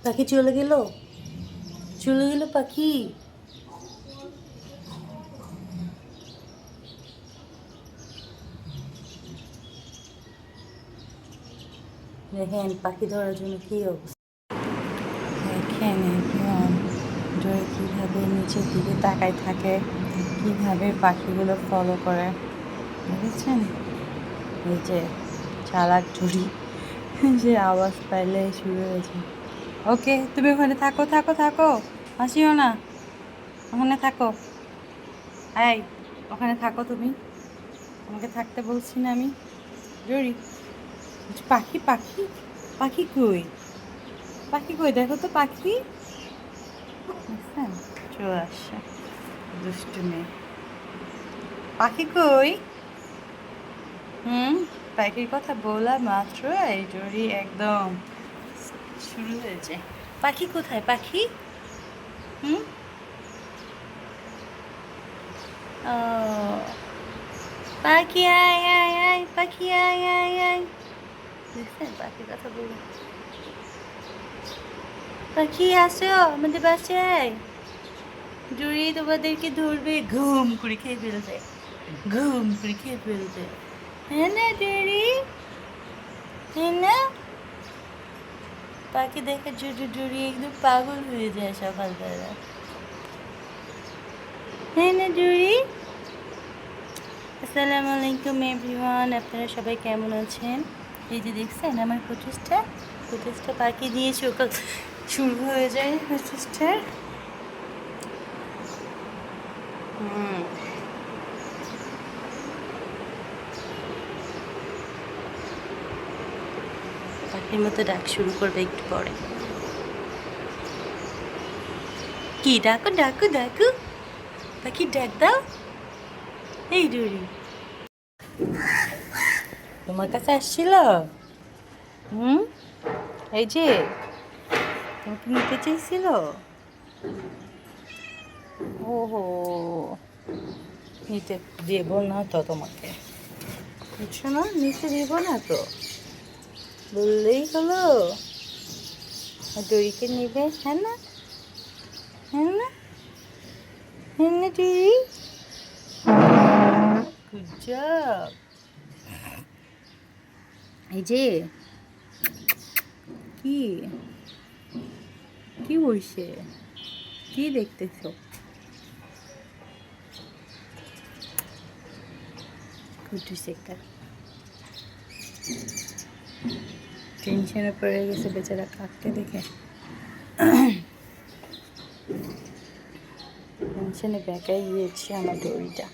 পাখি চলে গেল, চলে গেল পাখি। দেখেন পাখি ধরার জন্য কি অবস্থা। দেখেন জয় কীভাবে নিচের দিকে তাকায় থাকে, কীভাবে পাখিগুলো ফলো করে, বুঝেছেন? এই যে চালাক ঝুড়ি, যে আওয়াজ পাইলে শুরু হয়েছে। ওকে, তুমি ওখানে থাকো থাকো থাকো, আসিও না, ওখানে থাকো। এই ওখানে থাকো, তুমি আমাকে থাকতে বলছি না আমি? জরি পাখি পাখি পাখি কই, পাখি কই, দেখো তো পাখি। বুঝছেন, চলে আসছে দুষ্টু মেয়ে। পাখি কই? পাখির কথা বলা মাত্র এই জরি একদম শুরু হয়েছে। পাখি কোথায় পাখি? হুম ও পাখি আয় আয় আয়, পাখি আয় আয় আয়। দেখছেন পাখির কথা বলি। পাখি আসো আমাদের বাসায়, জুড়ি তোমাদেরকে ধরবে, ঘুম করে খেয়ে ফেলবে, ঘুম করে খেয়ে ফেলবে। হ্যাঁ না জুড়ি, হ্যাঁ না? পাখি দেখে জুড়ি একদম পাগল হয়ে যায় সকালবেলা। হ্যাঁ না জুড়ি? আসসালামু আলাইকুম এভরিওয়ান, আপনারা সবাই কেমন আছেন? এই যে দেখছেন আমার ফুটেজটা পাখি দিয়ে সকাল শুরু হয়ে যায় ফুটেজটার। পাখির মতো ডাক শুরু করবে একটু পরে। কি ডাকো ডাকো ডাকো, পাখি ডাক দাও। এই ডুরি তোমার কাছে আসছিল? এই যে তোমাকে নিতে চাইছিল। ওহো, নিতে দেব না তো তোমাকে, বুঝছো না? নিতে দেব না তো, বললেই হলো। ডুরিকে নিবে, হ্যাঁ না? হ্যাঁ না? হ্যাঁ না ডুরি? Good job. এই যে কি কি বলছে, কি দেখতেছো? কুটুস একটা টেনশনে পড়ে গেছে বেচারা কাককে দেখে, টেনশনে বেঁকাই গিয়েছে আমার দড়িটা।